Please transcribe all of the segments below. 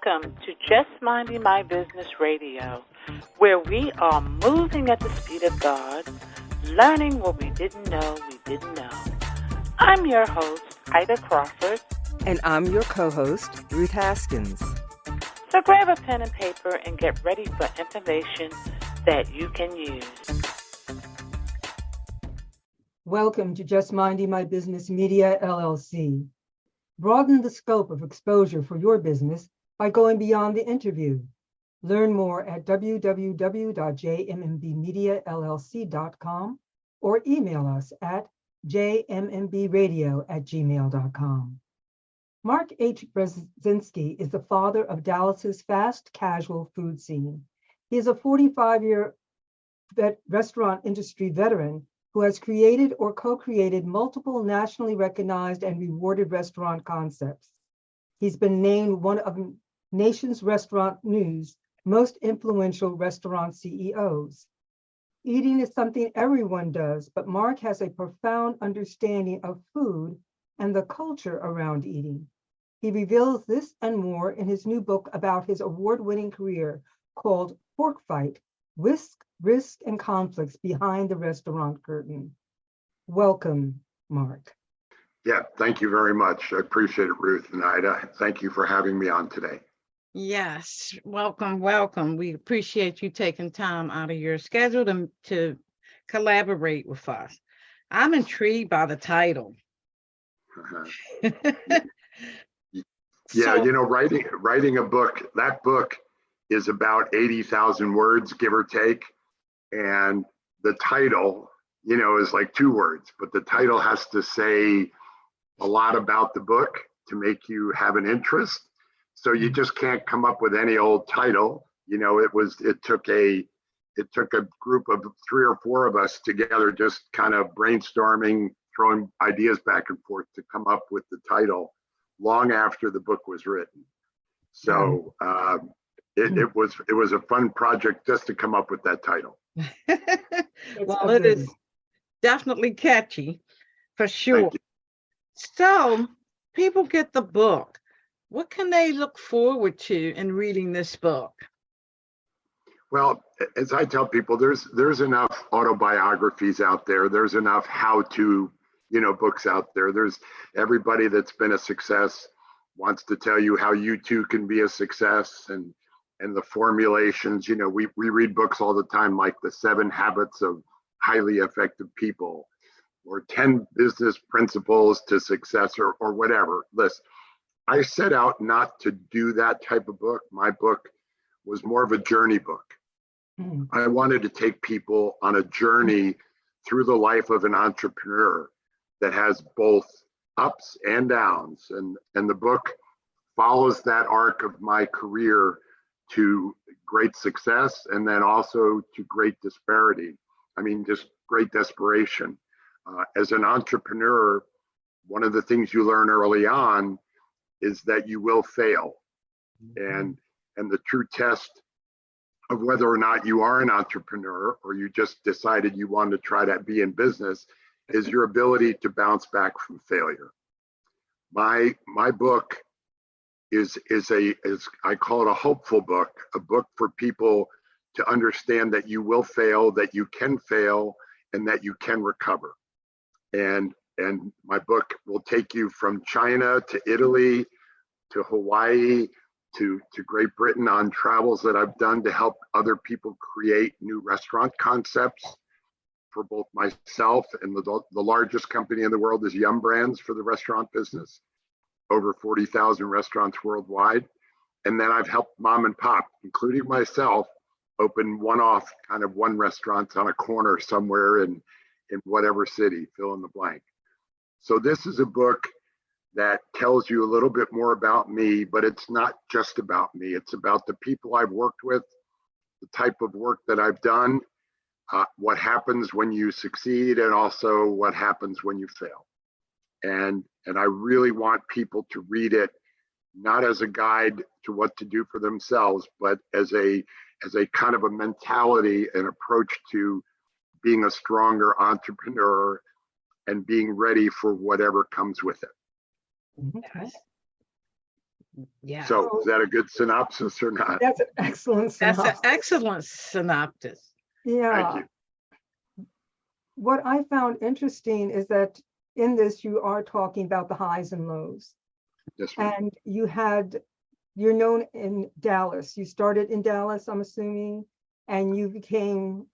Welcome to Just Minding My Business Radio, where we are moving at the speed of God, learning what we didn't know we didn't know. I'm your host, Ida Crawford. And I'm your co-host, Ruth Haskins. So grab a pen and paper and get ready for information that you can use. Welcome to Just Minding My Business Media, LLC. Broaden the scope of exposure for your business by going beyond the interview. Learn more at www.jmmbmediallc.com or email us at jmmbradio@gmail.com. Mark H. Brezinski is the father of Dallas's fast casual food scene. He is a 45-year restaurant industry veteran who has created or co-created multiple nationally recognized and rewarded restaurant concepts. He's been named one of Nation's Restaurant News' most influential restaurant CEOs. Eating is something everyone does, but Mark has a profound understanding of food and the culture around eating. He reveals this and more in his new book about his award-winning career called ForkFight: Risk and Conflicts Behind the Restaurant Curtain. Welcome, Mark. Yeah, thank you very much. I appreciate it, Ruth and Ida. Thank you for having me on today. Yes, welcome, welcome. We appreciate you taking time out of your schedule to collaborate with us. I'm intrigued by the title. Yeah, you know, writing a book, that book is about 80,000 words, give or take. And the title, you know, is like 2 words, but the title has to say a lot about the book to make you have an interest. So you just can't come up with any old title. You know, it took a group of 3 or 4 of us together, just kind of brainstorming, throwing ideas back and forth to come up with the title long after the book was written. So it was a fun project just to come up with that title. Well, it is definitely catchy, for sure. So people get the book. What can they look forward to in reading this book? Well, as I tell people, there's enough autobiographies out there. There's enough how-to, books out there. There's everybody that's been a success wants to tell you how you too can be a success, and the formulations. We read books all the time, like The 7 Habits of Highly Effective People, or 10 Business Principles to Success, or whatever. Listen, I set out not to do that type of book. My book was more of a journey book. I wanted to take people on a journey through the life of an entrepreneur that has both ups and downs. And the book follows that arc of my career to great success, and then also to great disparity. I mean, just great desperation. As an entrepreneur, one of the things you learn early on is that you will fail. And the true test of whether or not you are an entrepreneur, or you just decided you wanted to try to be in business, is your ability to bounce back from failure. My book is I call it a hopeful book, a book for people to understand that you will fail, that you can fail, and that you can recover. And my book will take you from China to Italy to Hawaii to Great Britain on travels that I've done to help other people create new restaurant concepts for both myself and the largest company in the world is Yum Brands for the restaurant business, over 40,000 restaurants worldwide. And then I've helped mom and pop, including myself, open one restaurant on a corner somewhere in whatever city, fill in the blank. So this is a book that tells you a little bit more about me, but it's not just about me. It's about the people I've worked with, the type of work that I've done, what happens when you succeed, and also what happens when you fail. And I really want people to read it, not as a guide to what to do for themselves, but as a kind of a mentality and approach to being a stronger entrepreneur and being ready for whatever comes with it. Okay. Yeah. So is that a good synopsis or not? That's an excellent That's an synopsis. excellent synopsis. Yeah. Thank you. What I found interesting is that in this, you are talking about the highs and lows. Yes, ma'am. And you're known in Dallas. You started in Dallas, I'm assuming, and you became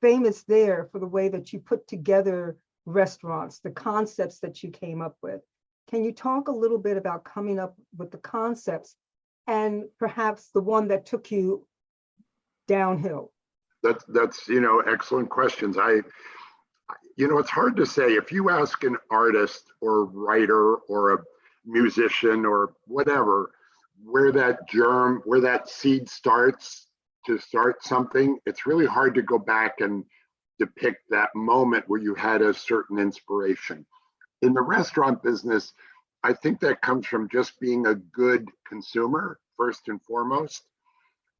famous there for the way that you put together restaurants, the concepts that you came up with. Can you talk a little bit about coming up with the concepts and perhaps the one that took you downhill? That's excellent questions. It's hard to say. If you ask an artist or a writer or a musician or whatever, where that seed starts to start something, it's really hard to go back and depict that moment where you had a certain inspiration. In the restaurant business, I think that comes from just being a good consumer, first and foremost,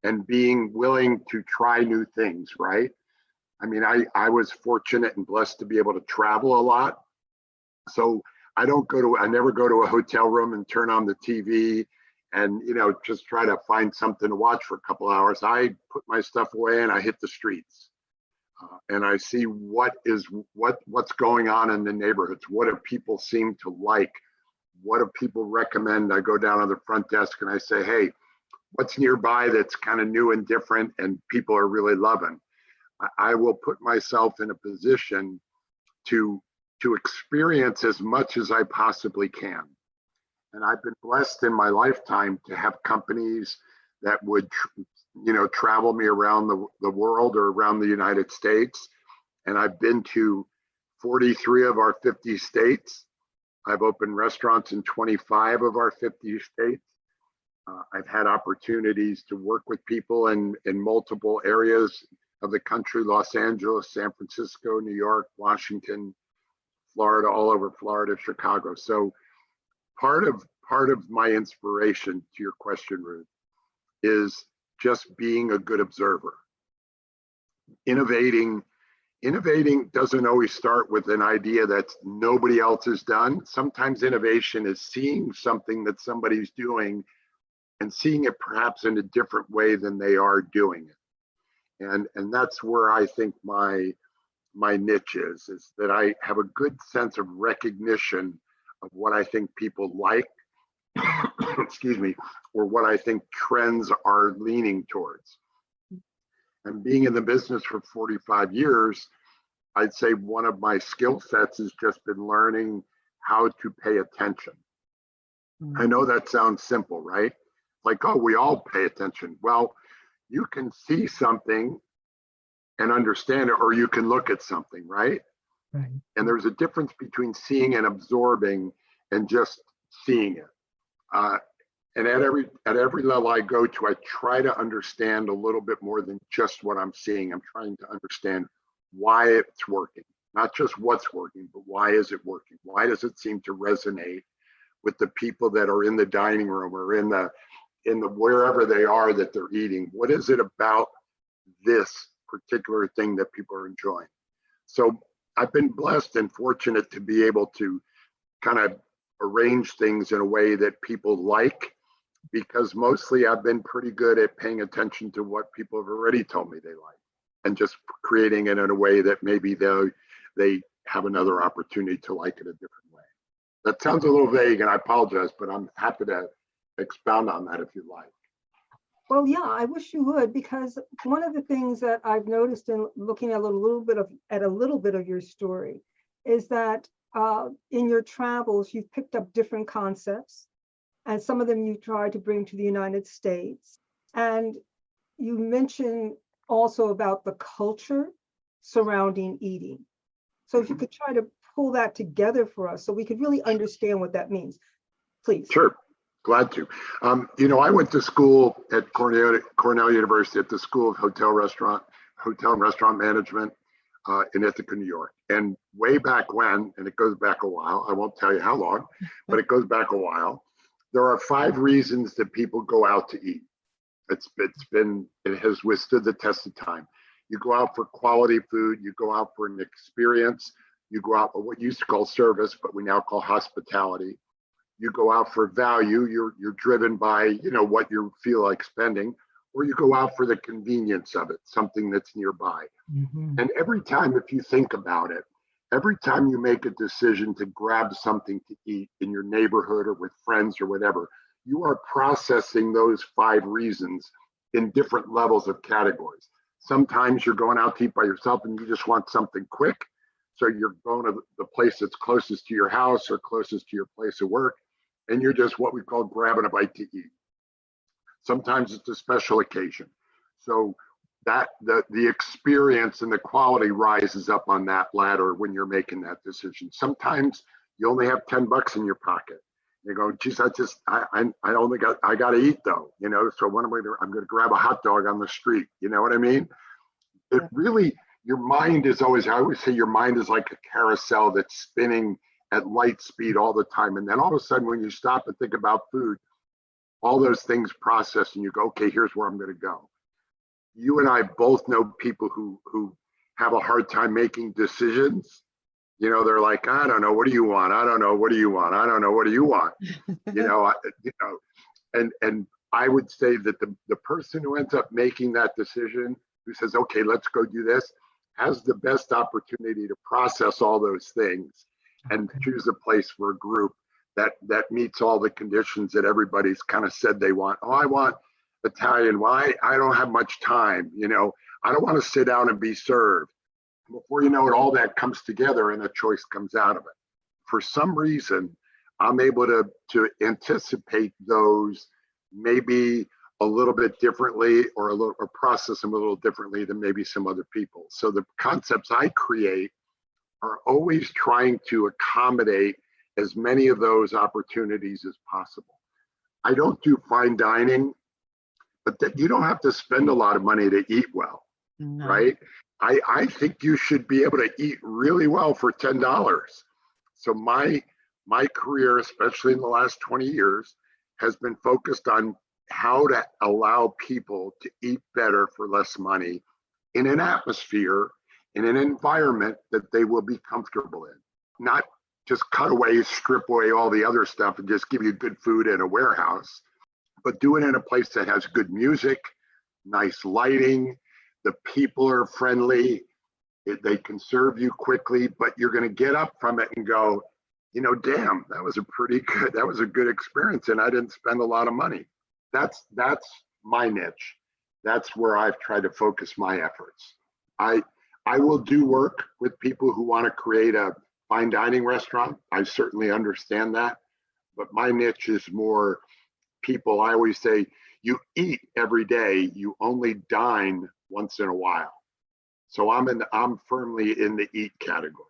and being willing to try new things, right? I mean, I was fortunate and blessed to be able to travel a lot. So I never go to a hotel room and turn on the TV and, just try to find something to watch for a couple hours. I put my stuff away and I hit the streets. And I see what's going on in the neighborhoods. What do people seem to like? What do people recommend? I go down on the front desk and I say, hey, what's nearby that's kind of new and different and people are really loving? I will put myself in a position to experience as much as I possibly can. And I've been blessed in my lifetime to have companies that would travel me around the world or around the United States. And I've been to 43 of our 50 states. I've opened restaurants in 25 of our 50 states. I've had opportunities to work with people in multiple areas of the country: Los Angeles, San Francisco, New York, Washington, Florida, all over Florida, Chicago. So part of my inspiration, to your question, Ruth, is just being a good observer. Innovating doesn't always start with an idea that nobody else has done. Sometimes innovation is seeing something that somebody's doing and seeing it perhaps in a different way than they are doing it. And that's where I think my niche is that I have a good sense of recognition of what I think people like, excuse me, or what I think trends are leaning towards. And being in the business for 45 years, I'd say one of my skill sets has just been learning how to pay attention. I know that sounds simple, right? Like, oh, we all pay attention. Well, you can see something and understand it, or you can look at something, right? Right. And there's a difference between seeing and absorbing and just seeing it. And at every level I go to, I try to understand a little bit more than just what I'm seeing. I'm trying to understand why it's working, not just what's working, but why is it working? Why does it seem to resonate with the people that are in the dining room or in the wherever they are that they're eating? What is it about this particular thing that people are enjoying? So I've been blessed and fortunate to be able to kind of arrange things in a way that people like, because mostly I've been pretty good at paying attention to what people have already told me they like and just creating it in a way that maybe they have another opportunity to like it a different way. That sounds a little vague and I apologize, but I'm happy to expound on that if you like. Well, yeah, I wish you would, because one of the things that I've noticed in looking at a little bit of your story is that in your travels, you've picked up different concepts, and some of them you tried to bring to the United States. And you mentioned also about the culture surrounding eating. So if you could try to pull that together for us so we could really understand what that means, please. Sure. Glad to. I went to school at Cornell University at the School of Hotel and Restaurant Management in Ithaca, New York. And way back when, and it goes back a while, I won't tell you how long, but it goes back a while. There are 5 reasons that people go out to eat. It has withstood the test of time. You go out for quality food, you go out for an experience, you go out for what used to call service, but we now call hospitality. you go out for value, you're driven by, you know, what you feel like spending, or you go out for the convenience of it, something that's nearby. Mhm. And every time, if you think about it, every time you make a decision to grab something to eat in your neighborhood or with friends or whatever, you are processing those 5 reasons in different levels of categories. Sometimes you're going out to eat by yourself and you just want something quick. So you're going to the place that's closest to your house or closest to your place of work, and you're just what we call grabbing a bite to eat. Sometimes it's a special occasion. So that the experience and the quality rises up on that ladder when you're making that decision. Sometimes you only have $10 in your pocket. You go, geez, I got to eat though, you know, so what am I going to, I'm going to grab a hot dog on the street. You know what I mean? It really, your mind is always, I always say your mind is like a carousel that's spinning at light speed all the time. And then all of a sudden, when you stop and think about food, all those things process and you go, okay, here's where I'm going to go. You and I both know people who have a hard time making decisions. You know, they're like, I don't know, what do you want? I don't know, what do you want? I don't know, what do you want? And I would say that the person who ends up making that decision, who says, okay, let's go do this, has the best opportunity to process all those things and choose a place for a group that meets all the conditions that everybody's kind of said they want. Oh, I want Italian. Why? I don't have much time. You know, I don't want to sit down and be served. Before you know it, all that comes together and a choice comes out of it. For some reason, I'm able to anticipate those maybe a little bit differently or process them a little differently than maybe some other people. So the concepts I create are always trying to accommodate as many of those opportunities as possible. I don't do fine dining, but that you don't have to spend a lot of money to eat well, right? I think you should be able to eat really well for $10. So my career, especially in the last 20 years, has been focused on how to allow people to eat better for less money in an atmosphere, in an environment that they will be comfortable in. Not just cut away, strip away all the other stuff and just give you good food in a warehouse, but do it in a place that has good music, nice lighting, the people are friendly, they can serve you quickly, but you're going to get up from it and go, you know, damn, that was a good experience and I didn't spend a lot of money. That's my niche. That's where I've tried to focus my efforts. I will do work with people who want to create a fine dining restaurant. I certainly understand that, but my niche is more people. I always say, you eat every day, you only dine once in a while. So I'm firmly in the eat category.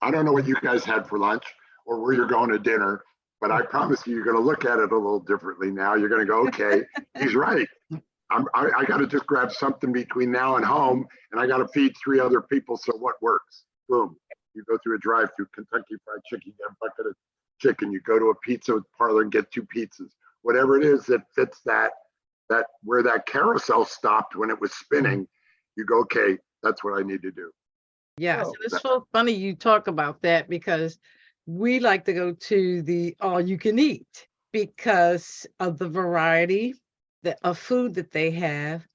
I don't know what you guys had for lunch or where you're going to dinner, but I promise you're going to look at it a little differently now. You're going to go, okay, he's right. I got to just grab something between now and home, and I got to feed 3 other people. So what works? Boom. You go through a drive-through, Kentucky Fried Chicken, get a bucket of chicken. You go to a pizza parlor and get 2 pizzas. Whatever it is that fits that where that carousel stopped when it was spinning, you go, okay, that's what I need to do. Yes, and it's so funny you talk about that because we like to go to the all you can eat because of the variety of food that they have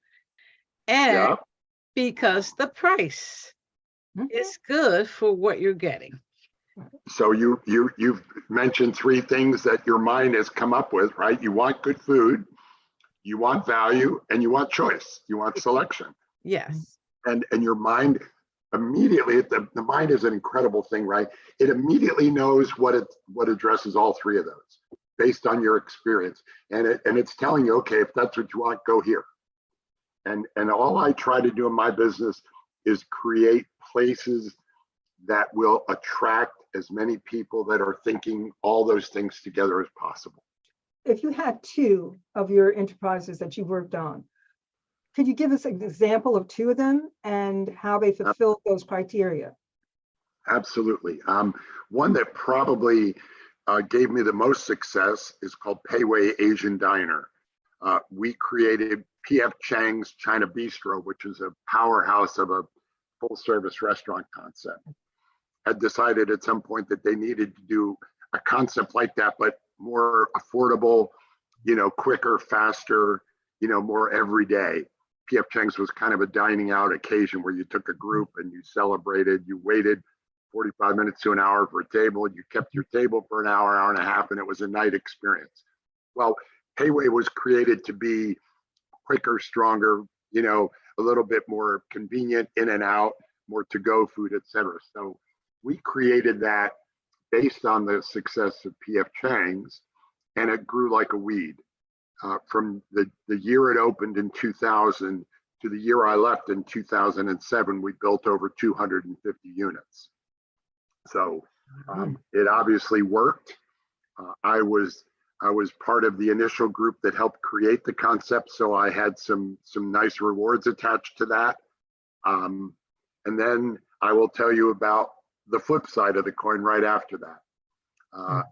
and because the price is good for what you're getting. So you've mentioned 3 things that your mind has come up with, right? You want good food, you want value, and you want choice. You want selection. Yes. And your mind immediately, the mind is an incredible thing, right? It immediately knows what addresses all 3 of those based on your experience. And it's telling you, okay, if that's what you want, go here. And all I try to do in my business is create places that will attract as many people that are thinking all those things together as possible. If you had 2 of your enterprises that you worked on, could you give us an example of 2 of them and how they fulfilled those criteria? Absolutely. One that probably gave me the most success is called Payway Asian Diner. We created P.F. Chang's China Bistro, which is a powerhouse of a full service restaurant concept. Had decided at some point that they needed to do a concept like that, but more affordable, quicker, faster, more everyday. P.F. Chang's was kind of a dining out occasion where you took a group and you celebrated, you waited 45 minutes to an hour for a table, you kept your table for an hour, hour and a half, and it was a night experience. Well, Pei Wei was created to be quicker, stronger, a little bit more convenient, in and out, more to-go food, etc. So we created that based on the success of P.F. Chang's, and it grew like a weed. From the year it opened in 2000 to the year I left in 2007, we built over 250 units. So it obviously worked. I was part of the initial group that helped create the concept, so I had some nice rewards attached to that. And then I will tell you about the flip side of the coin right after that.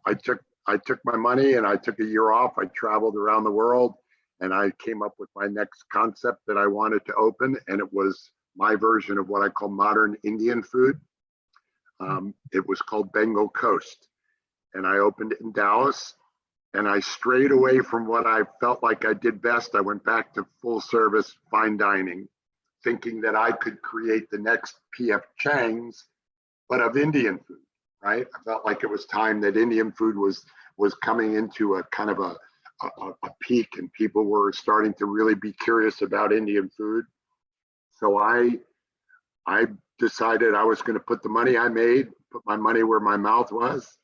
I took my money and I took a year off. I traveled around the world and I came up with my next concept that I wanted to open, and it was my version of what I call modern Indian food. It was called Bengal Coast, and I opened it in Dallas. And I strayed away from what I felt like I did best. I went back to full service fine dining, thinking that I could create the next P.F. Chang's, but of Indian food, right? I felt like it was time that Indian food was coming into a kind of a peak, and people were starting to really be curious about Indian food. So I decided I was going to put the money I made, put my money where my mouth was.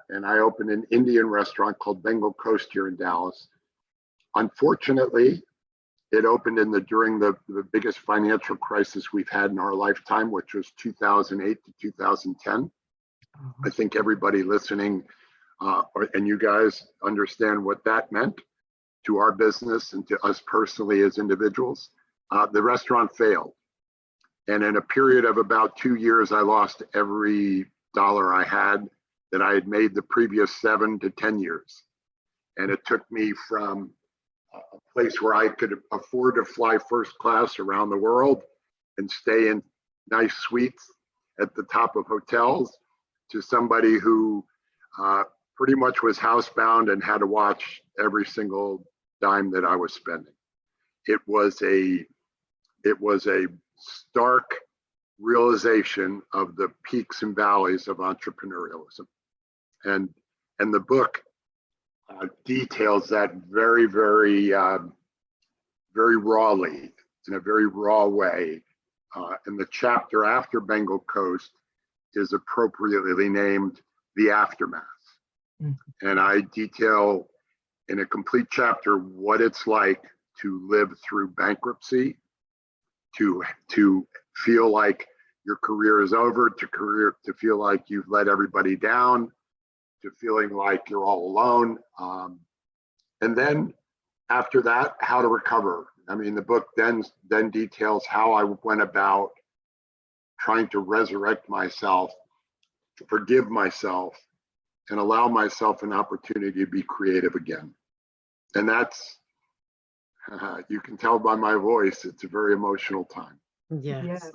And I opened an Indian restaurant called Bengal Coast here in Dallas. Unfortunately, it opened during the biggest financial crisis we've had in our lifetime, which was 2008 to 2010. I think everybody listening and you guys understand what that meant to our business and to us personally as individuals. The restaurant failed. And in a period of about 2 years, I lost every dollar I had that I had made the previous 7 to 10 years. And it took me from a place where I could afford to fly first class around the world and stay in nice suites at the top of hotels to somebody who pretty much was housebound and had to watch every single dime that I was spending. It was a stark realization of the peaks and valleys of entrepreneurialism. And the book details that very, very, very rawly, in a very raw way. And the chapter after Bengal Coast is appropriately named The Aftermath. Mm-hmm. And I detail in a complete chapter what it's like to live through bankruptcy, to feel like your career is over, to feel like you've let everybody down, to feeling like you're all alone. And then after that, how to recover. I mean, the book then details how I went about trying to resurrect myself, to forgive myself, and allow myself an opportunity to be creative again. And that's, you can tell by my voice, it's a very emotional time. Yes.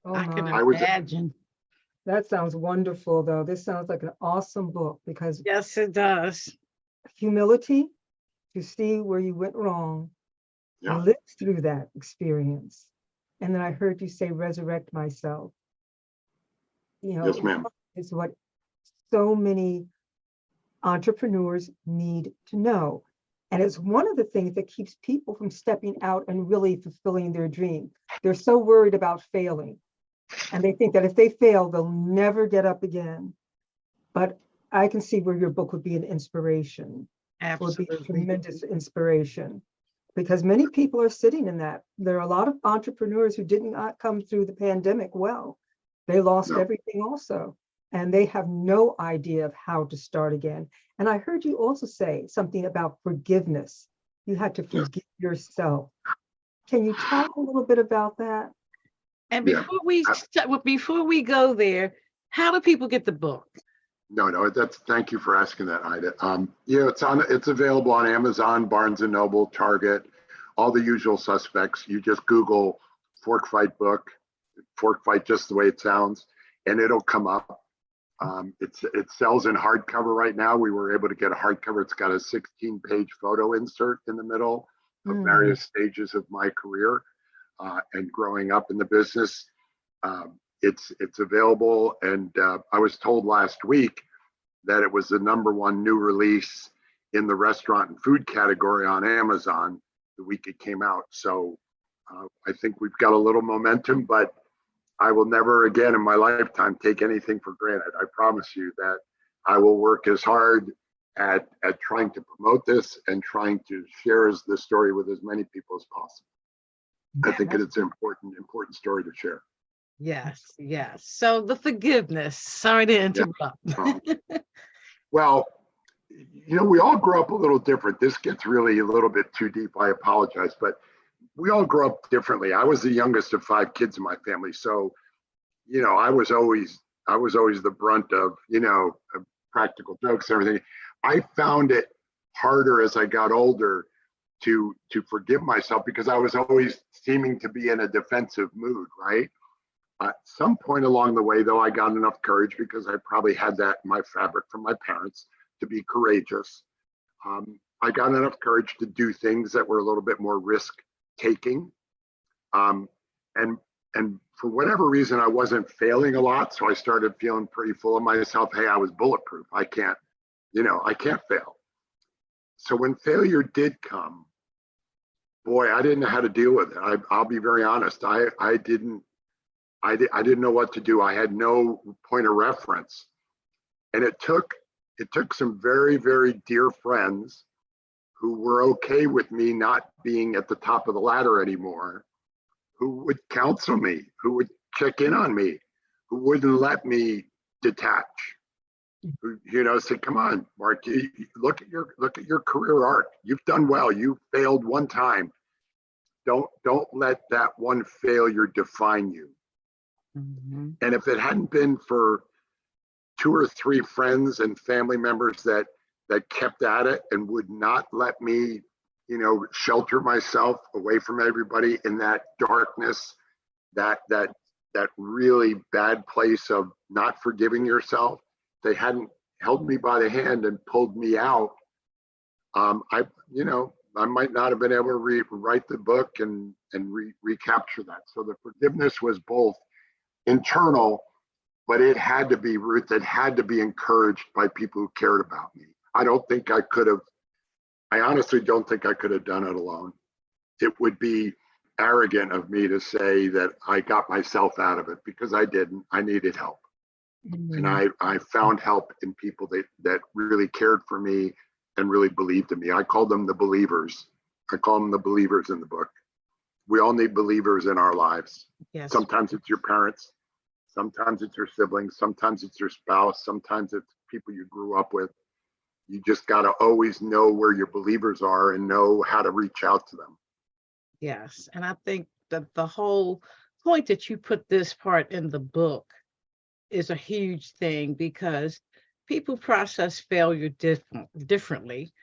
Oh, I can my. imagine. That sounds wonderful, though. This sounds like an awesome book because Yes, it does. humility, to see where you went wrong, Yeah. live through that experience. And then I heard you say, resurrect myself. Yes, ma'am. Is what so many entrepreneurs need to know. And it's one of the things that keeps people from stepping out and really fulfilling their dream. They're so worried about failing. And they think that if they fail, they'll never get up again. But I can see where your book would be an inspiration. Absolutely. Would be a tremendous inspiration. Because many people are sitting in that. There are a lot of entrepreneurs who did not come through the pandemic well. They lost everything also. And they have no idea of how to start again. And I heard you also say something about forgiveness. You had to forgive yourself. Can you talk a little bit about that? And before we go there, how do people get the book? No, thank you for asking that, Ida. It's available on Amazon, Barnes and Noble, Target, all the usual suspects. You just Google ForkFight book, ForkFight just the way it sounds, and it'll come up. It sells in hardcover right now. We were able to get a hardcover. It's got a 16-page photo insert in the middle of various stages of my career and growing up in the business. It's available, and I was told last week that it was the #1 new release in the restaurant and food category on Amazon the week it came out. So I think we've got a little momentum, but I will never again in my lifetime take anything for granted. I promise you that I will work as hard at trying to promote this and trying to share the story with as many people as possible. I think it's an important story to share. Yes, yes. So the forgiveness. Sorry to interrupt. Well, we all grow up a little different. This gets really a little bit too deep. I apologize, but we all grow up differently. I was the youngest of 5 kids in my family, so I was always the brunt of practical jokes and everything. I found it harder as I got older to forgive myself because I was always seeming to be in a defensive mood, right? At some point along the way, though, I got enough courage because I probably had that in my fabric from my parents to be courageous. I got enough courage to do things that were a little bit more risk taking. And for whatever reason, I wasn't failing a lot. So I started feeling pretty full of myself. Hey, I was bulletproof. I can't fail. So when failure did come, boy, I didn't know how to deal with it. I'll be very honest. I didn't know what to do. I had no point of reference. And it took some very, very dear friends who were okay with me not being at the top of the ladder anymore, who would counsel me, who would check in on me, who wouldn't let me detach. Who, said, "Come on, Mark, look at your career arc. You've done well. You failed one time. Don't let that one failure define you." Mm-hmm. And if it hadn't been for 2 or 3 friends and family members that kept at it and would not let me, shelter myself away from everybody in that darkness, that really bad place of not forgiving yourself, they hadn't held me by the hand and pulled me out, I might not have been able to write the book and recapture that. So the forgiveness was both internal, but it had to be, Ruth, it had to be encouraged by people who cared about me. I honestly don't think I could have done it alone. It would be arrogant of me to say that I got myself out of it, because I didn't. I needed help. Mm-hmm. And I found help in people that really cared for me and really believed in me. I call them the believers. I call them the believers in the book. We all need believers in our lives. Yes. Sometimes it's your parents. Sometimes it's your siblings. Sometimes it's your spouse. Sometimes it's people you grew up with. You just got to always know where your believers are and know how to reach out to them. Yes. And I think that the whole point that you put this part in the book is a huge thing, because people process failure differently.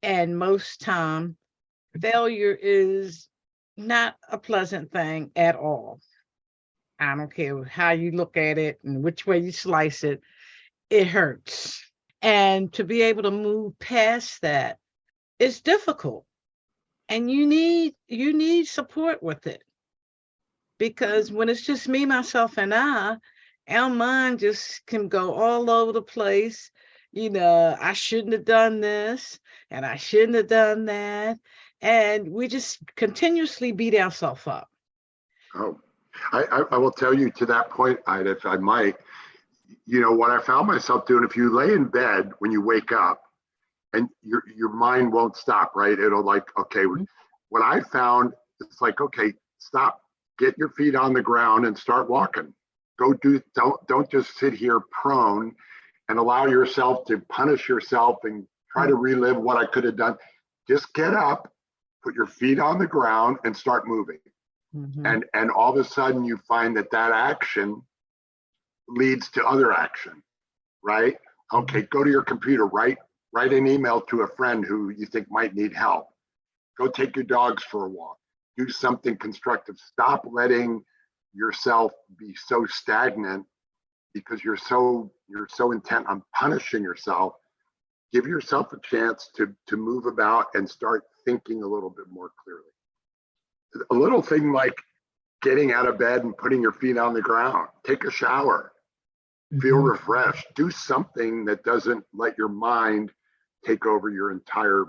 And most time, failure is not a pleasant thing at all. I don't care how you look at it and which way you slice it, it hurts. And to be able to move past that is difficult. And you need support with it. Because when it's just me, myself, and our mind just can go all over the place. I shouldn't have done this and I shouldn't have done that. And we just continuously beat ourselves up. Oh, I will tell you to that point, Ida, if I might, what I found myself doing, if you lay in bed when you wake up and your mind won't stop, right? It'll like, okay, mm-hmm. What I found, it's like, okay, stop, get your feet on the ground and start walking. Don't just sit here prone and allow yourself to punish yourself and try to relive what I could have done. Just get up, put your feet on the ground and start moving. Mm-hmm. And all of a sudden you find that action leads to other action, right? Okay, go to your computer, write an email to a friend who you think might need help. Go take your dogs for a walk. Do something constructive. Stop letting yourself be so stagnant because you're so intent on punishing yourself. Give yourself a chance to move about and start thinking a little bit more clearly. A little thing like getting out of bed and putting your feet on the ground, take a shower, feel refreshed, do something that doesn't let your mind take over your entire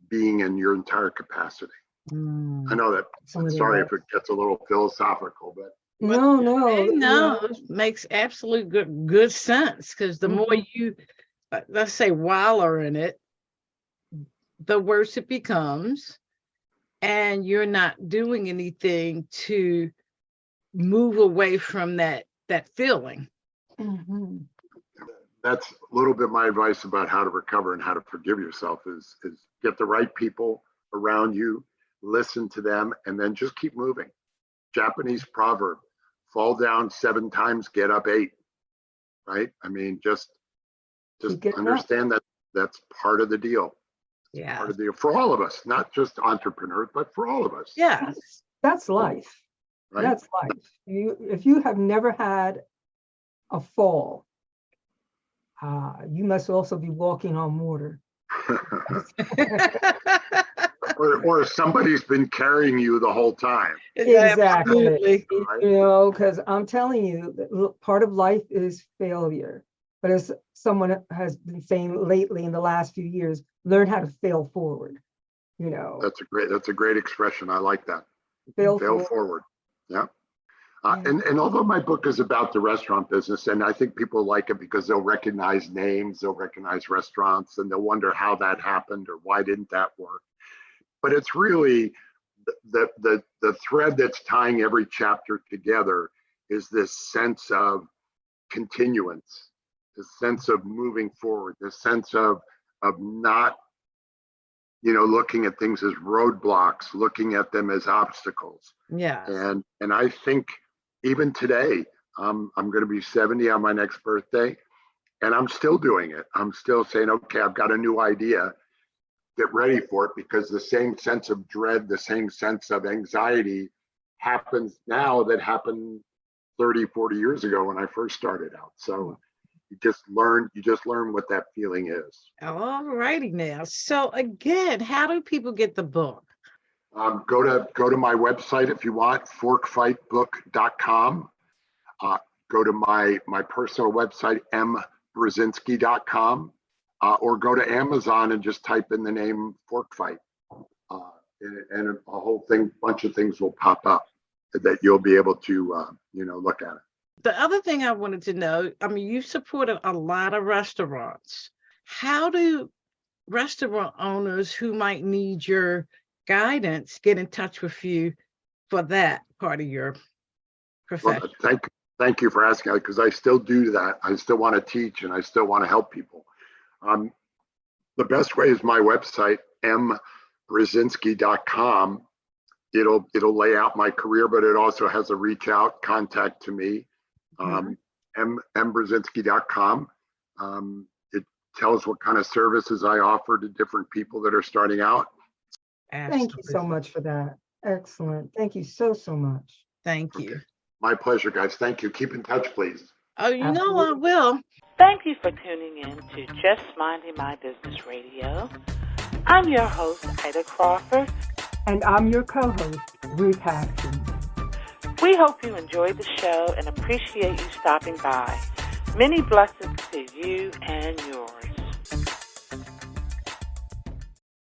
being and your entire capacity. I know that, sorry if it gets a little philosophical, but no, it makes absolute good sense, because the more you, let's say, wallow in it, the worse it becomes, and you're not doing anything to move away from that feeling. That's a little bit my advice about how to recover and how to forgive yourself is get the right people around you, listen to them, and then just keep moving. Japanese proverb, fall down 7 times, get up 8, right? I mean, just understand that that's part of the deal. Yeah. Part of the deal for all of us, not just entrepreneurs, but for all of us. Yeah. That's life. Right? That's life. If you have never had a fall, you must also be walking on water. or somebody's been carrying you the whole time. Exactly. Absolutely. Because I'm telling you, that part of life is failure. But as someone has been saying lately in the last few years, learn how to fail forward. That's a great expression. I like that. Fail forward. Yeah. And although my book is about the restaurant business, and I think people like it because they'll recognize names, they'll recognize restaurants, and they'll wonder how that happened or why didn't that work. But it's really the thread that's tying every chapter together is this sense of continuance, this sense of moving forward, this sense of not, looking at things as roadblocks, looking at them as obstacles. Yeah. And I think even today, I'm going to be 70 on my next birthday, and I'm still doing it. I'm still saying, okay, I've got a new idea. Get ready for it, because the same sense of dread, the same sense of anxiety happens now that happened 30, 40 years ago when I first started out. So you just learn what that feeling is. All righty now. So again, how do people get the book? Go to my website if you want, ForkFightBook.com. Go to my personal website, Brezinski.com. Or go to Amazon and just type in the name ForkFight, and a whole bunch of things will pop up that you'll be able to, look at it. The other thing I wanted to know, I mean, you supported a lot of restaurants. How do restaurant owners who might need your guidance get in touch with you for that part of your profession? Well, thank you for asking, because I still do that. I still want to teach, and I still want to help people. The best way is my website, mbrezinski.com. It'll lay out my career, but it also has a reach out, contact to me, mbrezinski.com. It tells what kind of services I offer to different people that are starting out. Thank you so much for that. Excellent. Thank you so much. Thank you. Okay. My pleasure, guys. Thank you. Keep in touch, please. Oh, I will. Thank you for tuning in to Just Minding My Business Radio. I'm your host, Ida Crawford. And I'm your co-host, Ruth Haskins. We hope you enjoyed the show and appreciate you stopping by. Many blessings to you and yours.